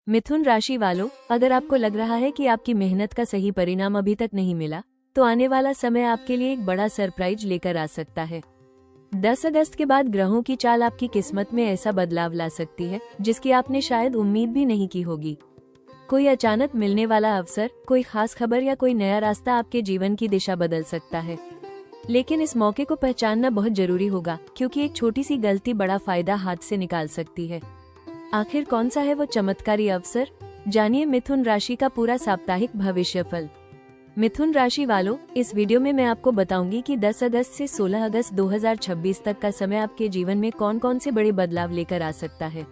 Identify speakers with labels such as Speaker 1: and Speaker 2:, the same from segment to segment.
Speaker 1: मिथुन राशि वालों, अगर आपको लग रहा है कि आपकी मेहनत का सही परिणाम अभी तक नहीं मिला, तो आने वाला समय आपके लिए एक बड़ा सरप्राइज लेकर आ सकता है। 10 अगस्त के बाद ग्रहों की चाल आपकी किस्मत में ऐसा बदलाव ला सकती है जिसकी आपने शायद उम्मीद भी नहीं की होगी। कोई अचानक मिलने वाला अवसर, कोई खास खबर या कोई नया रास्ता आपके जीवन की दिशा बदल सकता है। लेकिन इस मौके को पहचानना बहुत जरूरी होगा, क्योंकि एक छोटी सी गलती बड़ा फायदा हाथ से निकाल सकती है। आखिर कौन सा है वो चमत्कारी अवसर? जानिए मिथुन राशि का पूरा साप्ताहिक भविष्यफल। मिथुन राशि वालों, इस वीडियो में मैं आपको बताऊंगी कि 10 अगस्त से 16 अगस्त 2026 तक का समय आपके जीवन में कौन कौन से बड़े बदलाव लेकर आ सकता है।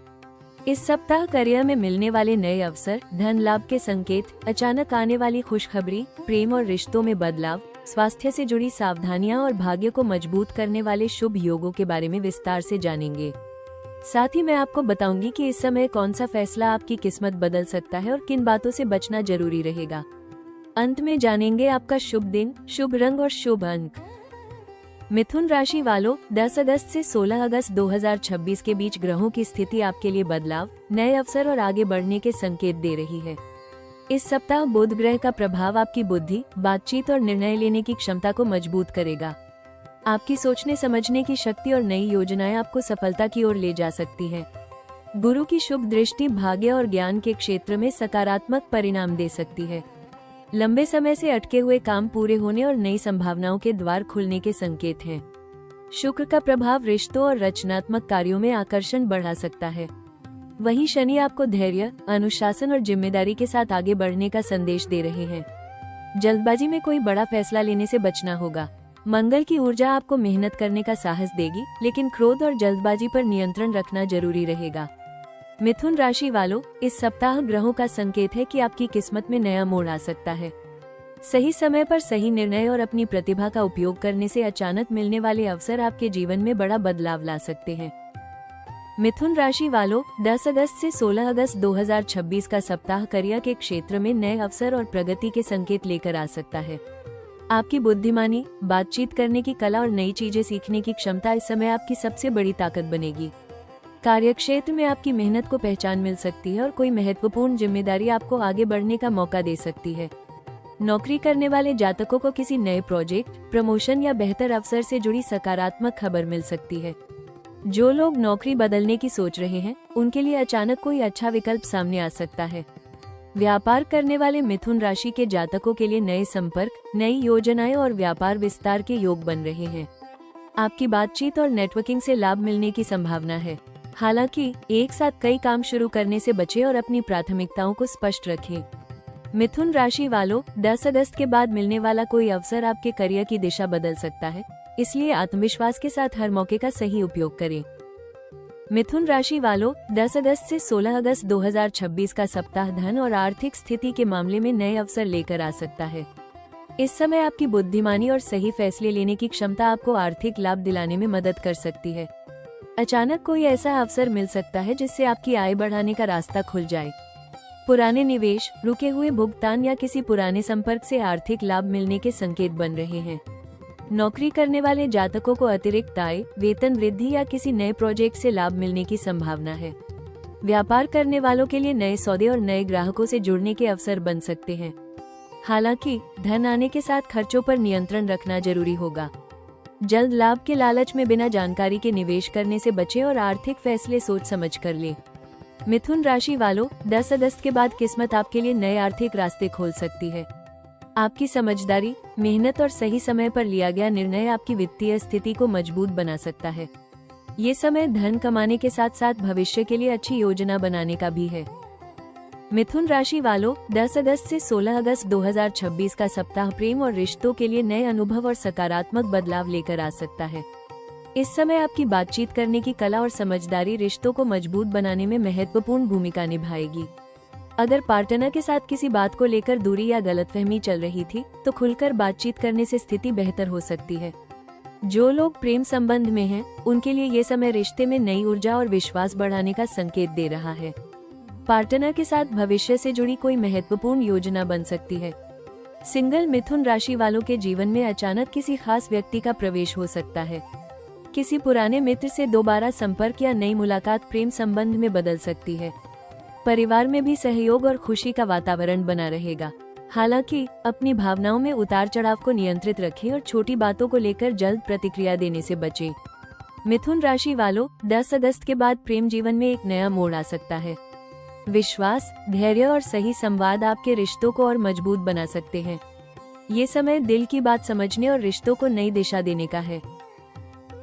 Speaker 1: इस सप्ताह करियर में मिलने वाले नए अवसर, धन लाभ के संकेत, अचानक आने वाली खुशखबरी, प्रेम और रिश्तों में बदलाव, स्वास्थ्य से जुड़ी सावधानियां और भाग्य को मजबूत करने वाले शुभ योगों के बारे में विस्तार से जानेंगे। साथ ही मैं आपको बताऊंगी कि इस समय कौन सा फैसला आपकी किस्मत बदल सकता है और किन बातों से बचना जरूरी रहेगा। अंत में जानेंगे आपका शुभ दिन, शुभ रंग और शुभ अंक। मिथुन राशि वालों, 10 अगस्त से 16 अगस्त 2026 के बीच ग्रहों की स्थिति आपके लिए बदलाव, नए अवसर और आगे बढ़ने के संकेत दे रही है। इस सप्ताह बुध ग्रह का प्रभाव आपकी बुद्धि, बातचीत और निर्णय लेने की क्षमता को मजबूत करेगा। आपकी सोचने समझने की शक्ति और नई योजनाएं आपको सफलता की ओर ले जा सकती है। गुरु की शुभ दृष्टि भाग्य और ज्ञान के क्षेत्र में सकारात्मक परिणाम दे सकती है। लंबे समय से अटके हुए काम पूरे होने और नई संभावनाओं के द्वार खुलने के संकेत हैं। शुक्र का प्रभाव रिश्तों और रचनात्मक कार्यों में आकर्षण बढ़ा सकता है। वहीं शनि आपको धैर्य, अनुशासन और जिम्मेदारी के साथ आगे बढ़ने का संदेश दे रहे हैं। जल्दबाजी में कोई बड़ा फैसला लेने से बचना होगा। मंगल की ऊर्जा आपको मेहनत करने का साहस देगी, लेकिन क्रोध और जल्दबाजी पर नियंत्रण रखना जरूरी रहेगा। मिथुन राशि वालों, इस सप्ताह ग्रहों का संकेत है कि आपकी किस्मत में नया मोड़ आ सकता है। सही समय पर सही निर्णय और अपनी प्रतिभा का उपयोग करने से अचानक मिलने वाले अवसर आपके जीवन में बड़ा बदलाव ला सकते हैं। मिथुन राशि वालों, 10 अगस्त से 16 अगस्त 2026 का सप्ताह करियर के क्षेत्र में नए अवसर और प्रगति के संकेत लेकर आ सकता है। आपकी बुद्धिमानी, बातचीत करने की कला और नई चीजें सीखने की क्षमता इस समय आपकी सबसे बड़ी ताकत बनेगी। कार्यक्षेत्र में आपकी मेहनत को पहचान मिल सकती है और कोई महत्वपूर्ण जिम्मेदारी आपको आगे बढ़ने का मौका दे सकती है। नौकरी करने वाले जातकों को किसी नए प्रोजेक्ट, प्रमोशन या बेहतर अवसर से जुड़ी सकारात्मक खबर मिल सकती है। जो लोग नौकरी बदलने की सोच रहे हैं, उनके लिए अचानक कोई अच्छा विकल्प सामने आ सकता है। व्यापार करने वाले मिथुन राशि के जातकों के लिए नए संपर्क, नई योजनाएं और व्यापार विस्तार के योग बन रहे हैं। आपकी बातचीत और नेटवर्किंग से लाभ मिलने की संभावना है। हालांकि एक साथ कई काम शुरू करने से बचें और अपनी प्राथमिकताओं को स्पष्ट रखें। मिथुन राशि वालों, 10 अगस्त के बाद मिलने वाला कोई अवसर आपके करियर की दिशा बदल सकता है, इसलिए आत्मविश्वास के साथ हर मौके का सही उपयोग करें। मिथुन राशि वालों, 10 अगस्त से 16 अगस्त 2026 का सप्ताह धन और आर्थिक स्थिति के मामले में नए अवसर लेकर आ सकता है। इस समय आपकी बुद्धिमानी और सही फैसले लेने की क्षमता आपको आर्थिक लाभ दिलाने में मदद कर सकती है। अचानक कोई ऐसा अवसर मिल सकता है जिससे आपकी आय बढ़ाने का रास्ता खुल जाए। पुराने निवेश, रुके हुए भुगतान या किसी पुराने संपर्क से आर्थिक लाभ मिलने के संकेत बन रहे हैं। नौकरी करने वाले जातकों को अतिरिक्त आय, वेतन वृद्धि या किसी नए प्रोजेक्ट से लाभ मिलने की संभावना है। व्यापार करने वालों के लिए नए सौदे और नए ग्राहकों से जुड़ने के अवसर बन सकते हैं। हालांकि धन आने के साथ खर्चों पर नियंत्रण रखना जरूरी होगा। जल्द लाभ के लालच में बिना जानकारी के निवेश करने से बचें और आर्थिक फैसले सोच समझ कर लें। मिथुन राशि वालों, 10 अगस्त के बाद किस्मत आपके लिए नए आर्थिक रास्ते खोल सकती है। आपकी समझदारी, मेहनत और सही समय पर लिया गया निर्णय आपकी वित्तीय स्थिति को मजबूत बना सकता है। ये समय धन कमाने के साथ साथ भविष्य के लिए अच्छी योजना बनाने का भी है। मिथुन राशि वालों, 10 अगस्त से 16 अगस्त 2026 का सप्ताह प्रेम और रिश्तों के लिए नए अनुभव और सकारात्मक बदलाव लेकर आ सकता है। इस समय आपकी बातचीत करने की कला और समझदारी रिश्तों को मजबूत बनाने में महत्वपूर्ण भूमिका निभाएगी। अगर पार्टनर के साथ किसी बात को लेकर दूरी या गलतफहमी चल रही थी, तो खुलकर बातचीत करने से स्थिति बेहतर हो सकती है। जो लोग प्रेम संबंध में हैं, उनके लिए ये समय रिश्ते में नई ऊर्जा और विश्वास बढ़ाने का संकेत दे रहा है। पार्टनर के साथ भविष्य से जुड़ी कोई महत्वपूर्ण योजना बन सकती है। सिंगल मिथुन राशि वालों के जीवन में अचानक किसी खास व्यक्ति का प्रवेश हो सकता है। किसी पुराने मित्र से दोबारा संपर्क या नई मुलाकात प्रेम संबंध में बदल सकती है। परिवार में भी सहयोग और खुशी का वातावरण बना रहेगा। हालांकि अपनी भावनाओं में उतार चढ़ाव को नियंत्रित रखें और छोटी बातों को लेकर जल्द प्रतिक्रिया देने से बचें। मिथुन राशि वालों, 10 अगस्त के बाद प्रेम जीवन में एक नया मोड़ आ सकता है। विश्वास, धैर्य और सही संवाद आपके रिश्तों को और मजबूत बना सकते हैं। ये समय दिल की बात समझने और रिश्तों को नई दिशा देने का है।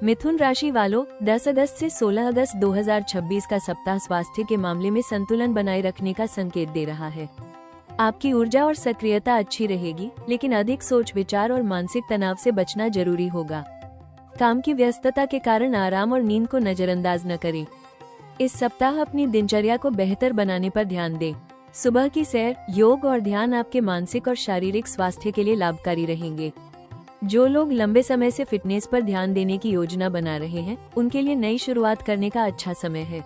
Speaker 1: मिथुन राशि वालों, 10 अगस्त से 16 अगस्त 2026 का सप्ताह स्वास्थ्य के मामले में संतुलन बनाए रखने का संकेत दे रहा है। आपकी ऊर्जा और सक्रियता अच्छी रहेगी, लेकिन अधिक सोच विचार और मानसिक तनाव से बचना जरूरी होगा। काम की व्यस्तता के कारण आराम और नींद को नजरअंदाज न करें। इस सप्ताह अपनी दिनचर्या को बेहतर बनाने पर ध्यान दें। सुबह की सैर, योग और ध्यान आपके मानसिक और शारीरिक स्वास्थ्य के लिए लाभकारी रहेंगे। जो लोग लंबे समय से फिटनेस पर ध्यान देने की योजना बना रहे हैं, उनके लिए नई शुरुआत करने का अच्छा समय है।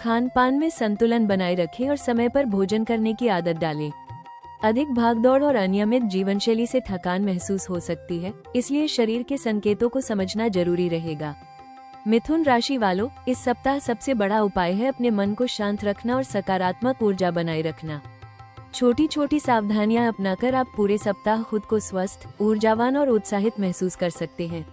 Speaker 1: खान पान में संतुलन बनाए रखें और समय पर भोजन करने की आदत डालें। अधिक भागदौड़ और अनियमित जीवन शैली से थकान महसूस हो सकती है, इसलिए शरीर के संकेतों को समझना जरूरी रहेगा। मिथुन राशि वालों, इस सप्ताह सबसे बड़ा उपाय है अपने मन को शांत रखना और सकारात्मक ऊर्जा बनाए रखना। छोटी छोटी सावधानियां अपनाकर आप पूरे सप्ताह खुद को स्वस्थ, ऊर्जावान और उत्साहित महसूस कर सकते हैं।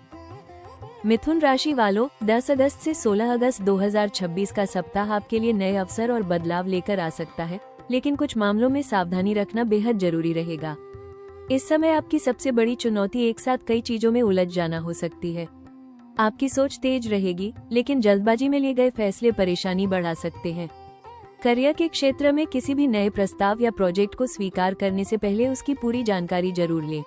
Speaker 1: मिथुन राशि वालों, 10 अगस्त से 16 अगस्त 2026 का सप्ताह आपके लिए नए अवसर और बदलाव लेकर आ सकता है, लेकिन कुछ मामलों में सावधानी रखना बेहद जरूरी रहेगा। इस समय आपकी सबसे बड़ी चुनौती एक साथ कई चीजों में उलझ जाना हो सकती है। आपकी सोच तेज रहेगी, लेकिन जल्दबाजी में लिए गए फैसले परेशानी बढ़ा सकते हैं। करियर के क्षेत्र में किसी भी नए प्रस्ताव या प्रोजेक्ट को स्वीकार करने से पहले उसकी पूरी जानकारी जरूर लें।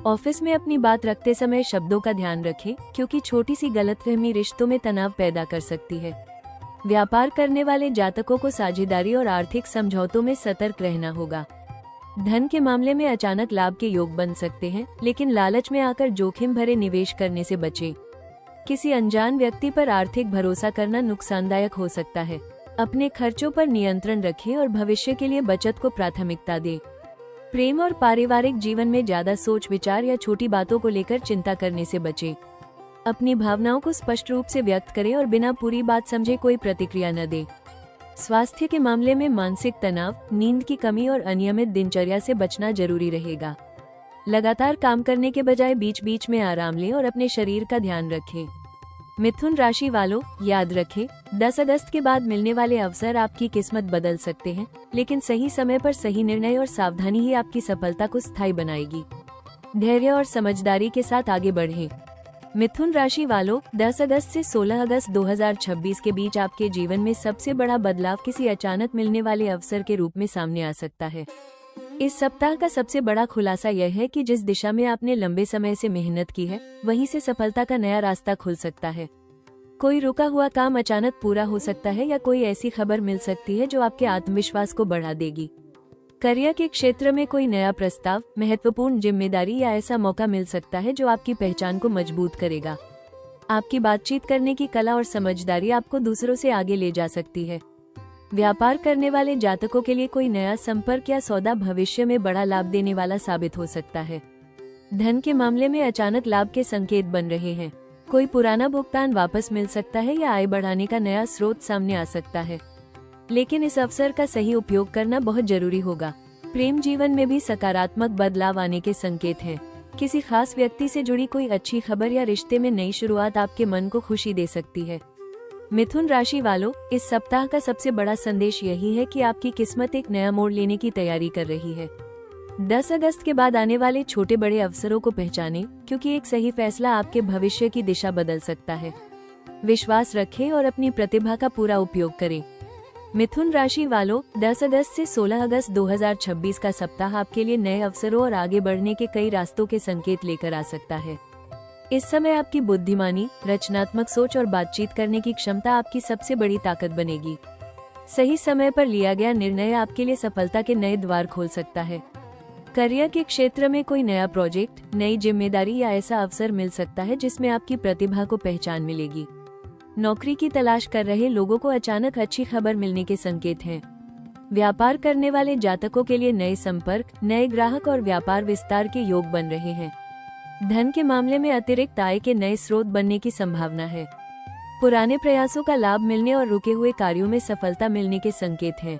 Speaker 1: ऑफिस में अपनी बात रखते समय शब्दों का ध्यान रखें, क्योंकि छोटी सी गलतफहमी रिश्तों में तनाव पैदा कर सकती है। व्यापार करने वाले जातकों को साझेदारी और आर्थिक समझौतों में सतर्क रहना होगा। धन के मामले में अचानक लाभ के योग बन सकते हैं, लेकिन लालच में आकर जोखिम भरे निवेश करने से बचें। किसी अनजान व्यक्ति पर आर्थिक भरोसा करना नुकसानदायक हो सकता है। अपने खर्चों पर नियंत्रण रखें और भविष्य के लिए बचत को प्राथमिकता दें। प्रेम और पारिवारिक जीवन में ज्यादा सोच विचार या छोटी बातों को लेकर चिंता करने से बचें। अपनी भावनाओं को स्पष्ट रूप से व्यक्त करें और बिना पूरी बात समझे कोई प्रतिक्रिया न दें। स्वास्थ्य के मामले में मानसिक तनाव, नींद की कमी और अनियमित दिनचर्या से बचना जरूरी रहेगा। लगातार काम करने के बजाय बीच बीच में आराम लें और अपने शरीर का ध्यान रखें। मिथुन राशि वालों, याद रखें, 10 अगस्त के बाद मिलने वाले अवसर आपकी किस्मत बदल सकते हैं, लेकिन सही समय पर सही निर्णय और सावधानी ही आपकी सफलता को स्थायी बनाएगी। धैर्य और समझदारी के साथ आगे बढ़ें। मिथुन राशि वालों, 10 अगस्त से 16 अगस्त 2026 के बीच आपके जीवन में सबसे बड़ा बदलाव किसी अचानक मिलने वाले अवसर के रूप में सामने आ सकता है। इस सप्ताह का सबसे बड़ा खुलासा यह है कि जिस दिशा में आपने लंबे समय से मेहनत की है, वहीं से सफलता का नया रास्ता खुल सकता है। कोई रुका हुआ काम अचानक पूरा हो सकता है या कोई ऐसी खबर मिल सकती है जो आपके आत्मविश्वास को बढ़ा देगी। करियर के क्षेत्र में कोई नया प्रस्ताव, महत्वपूर्ण जिम्मेदारी या ऐसा मौका मिल सकता है जो आपकी पहचान को मजबूत करेगा। आपकी बातचीत करने की कला और समझदारी आपको दूसरों से आगे ले जा सकती है। व्यापार करने वाले जातकों के लिए कोई नया संपर्क या सौदा भविष्य में बड़ा लाभ देने वाला साबित हो सकता है। धन के मामले में अचानक लाभ के संकेत बन रहे हैं। कोई पुराना भुगतान वापस मिल सकता है या आय बढ़ाने का नया स्रोत सामने आ सकता है, लेकिन इस अवसर का सही उपयोग करना बहुत जरूरी होगा। प्रेम जीवन में भी सकारात्मक बदलाव आने के संकेत हैं। किसी खास व्यक्ति से जुड़ी कोई अच्छी खबर या रिश्ते में नई शुरुआत आपके मन को खुशी दे सकती है। मिथुन राशि वालों, इस सप्ताह का सबसे बड़ा संदेश यही है कि आपकी किस्मत एक नया मोड़ लेने की तैयारी कर रही है। 10 अगस्त के बाद आने वाले छोटे बड़े अवसरों को पहचानें, क्योंकि एक सही फैसला आपके भविष्य की दिशा बदल सकता है। विश्वास रखें और अपनी प्रतिभा का पूरा उपयोग करें। मिथुन राशि वालों, 10 अगस्त से 16 अगस्त 2026 का सप्ताह आपके लिए नए अवसरों और आगे बढ़ने के कई रास्तों के संकेत लेकर आ सकता है। इस समय आपकी बुद्धिमानी, रचनात्मक सोच और बातचीत करने की क्षमता आपकी सबसे बड़ी ताकत बनेगी। सही समय पर लिया गया निर्णय आपके लिए सफलता के नए द्वार खोल सकता है। करियर के क्षेत्र में कोई नया प्रोजेक्ट, नई जिम्मेदारी या ऐसा अवसर मिल सकता है जिसमें आपकी प्रतिभा को पहचान मिलेगी। नौकरी की तलाश कर रहे लोगों को अचानक अच्छी खबर मिलने के संकेत हैं। व्यापार करने वाले जातकों के लिए नए संपर्क, नए ग्राहक और व्यापार विस्तार के योग बन रहे हैं। धन के मामले में अतिरिक्त आय के नए स्रोत बनने की संभावना है। पुराने प्रयासों का लाभ मिलने और रुके हुए कार्यों में सफलता मिलने के संकेत हैं।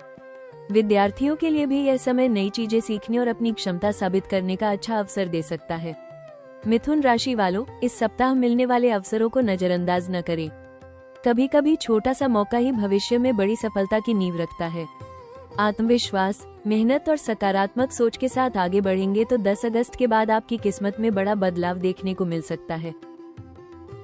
Speaker 1: विद्यार्थियों के लिए भी यह समय नई चीजें सीखने और अपनी क्षमता साबित करने का अच्छा अवसर दे सकता है। मिथुन राशि वालों, इस सप्ताह मिलने वाले अवसरों को नजरअंदाज न करें। कभी कभी छोटा सा मौका ही भविष्य में बड़ी सफलता की नींव रखता है। आत्मविश्वास, मेहनत और सकारात्मक सोच के साथ आगे बढ़ेंगे तो 10 अगस्त के बाद आपकी किस्मत में बड़ा बदलाव देखने को मिल सकता है।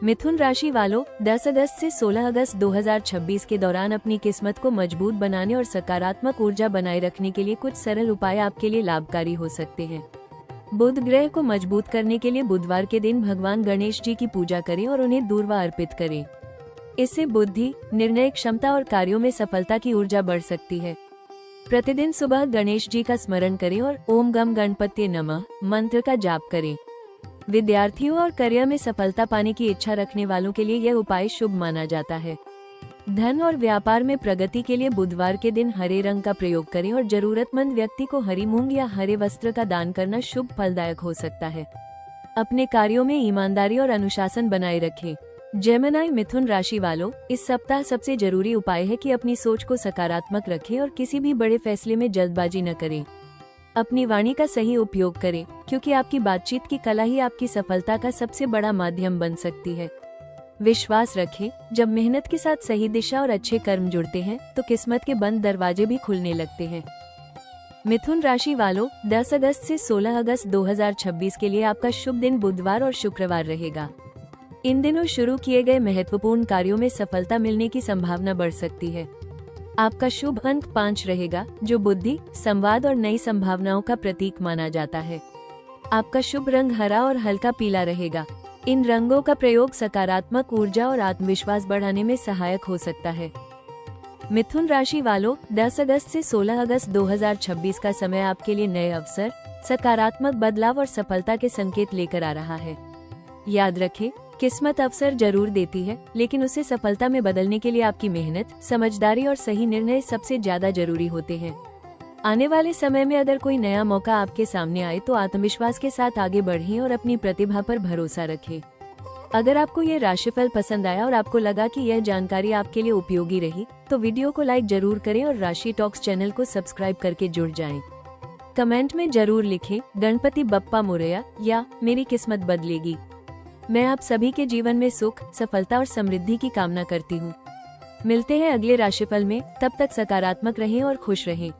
Speaker 1: मिथुन राशि वालों, 10 अगस्त से 16 अगस्त 2026 के दौरान अपनी किस्मत को मजबूत बनाने और सकारात्मक ऊर्जा बनाए रखने के लिए कुछ सरल उपाय आपके लिए लाभकारी हो सकते हैं। बुध ग्रह को मजबूत करने के लिए बुधवार के दिन भगवान गणेश जी की पूजा करें और उन्हें दूर्वा अर्पित करें। इससे बुद्धि, निर्णय क्षमता और कार्यों में सफलता की ऊर्जा बढ़ सकती है। प्रतिदिन सुबह गणेश जी का स्मरण करें और ओम गम गणपत्ये नमः मंत्र का जाप करें। विद्यार्थियों और करियर में सफलता पाने की इच्छा रखने वालों के लिए यह उपाय शुभ माना जाता है। धन और व्यापार में प्रगति के लिए बुधवार के दिन हरे रंग का प्रयोग करें और जरूरतमंद व्यक्ति को हरी मूंग या हरे वस्त्र का दान करना शुभ फलदायक हो सकता है। अपने कार्यों में ईमानदारी और अनुशासन बनाए रखें। जेमिनी मिथुन राशि वालों, इस सप्ताह सबसे जरूरी उपाय है कि अपनी सोच को सकारात्मक रखें और किसी भी बड़े फैसले में जल्दबाजी न करें। अपनी वाणी का सही उपयोग करें, क्योंकि आपकी बातचीत की कला ही आपकी सफलता का सबसे बड़ा माध्यम बन सकती है। विश्वास रखें, जब मेहनत के साथ सही दिशा और अच्छे कर्म जुड़ते हैं तो किस्मत के बंद दरवाजे भी खुलने लगते हैं। मिथुन राशि वालों, 10 अगस्त से 16 अगस्त 2026 के लिए आपका शुभ दिन बुधवार और शुक्रवार रहेगा। इन दिनों शुरू किए गए महत्वपूर्ण कार्यों में सफलता मिलने की संभावना बढ़ सकती है। आपका शुभ अंक 5 रहेगा, जो बुद्धि, संवाद और नई संभावनाओं का प्रतीक माना जाता है। आपका शुभ रंग हरा और हल्का पीला रहेगा। इन रंगों का प्रयोग सकारात्मक ऊर्जा और आत्मविश्वास बढ़ाने में सहायक हो सकता है। मिथुन राशि वालों, 10 अगस्त से 16 अगस्त 2026 का समय आपके लिए नए अवसर, सकारात्मक बदलाव और सफलता के संकेत लेकर आ रहा है। याद रखें, किस्मत अवसर जरूर देती है, लेकिन उसे सफलता में बदलने के लिए आपकी मेहनत, समझदारी और सही निर्णय सबसे ज्यादा जरूरी होते हैं। आने वाले समय में अगर कोई नया मौका आपके सामने आए तो आत्मविश्वास के साथ आगे बढ़ें और अपनी प्रतिभा पर भरोसा रखें। अगर आपको ये राशिफल पसंद आया और आपको लगा कि यह जानकारी आपके लिए उपयोगी रही, तो वीडियो को लाइक जरूर करें और राशि टॉक्स चैनल को सब्सक्राइब करके जुड़ जाएं। कमेंट में जरूर लिखें, गणपति बप्पा मोरया या मेरी किस्मत बदलेगी। मैं आप सभी के जीवन में सुख, सफलता और समृद्धि की कामना करती हूँ। मिलते हैं अगले राशिफल में, तब तक सकारात्मक रहें और खुश रहें।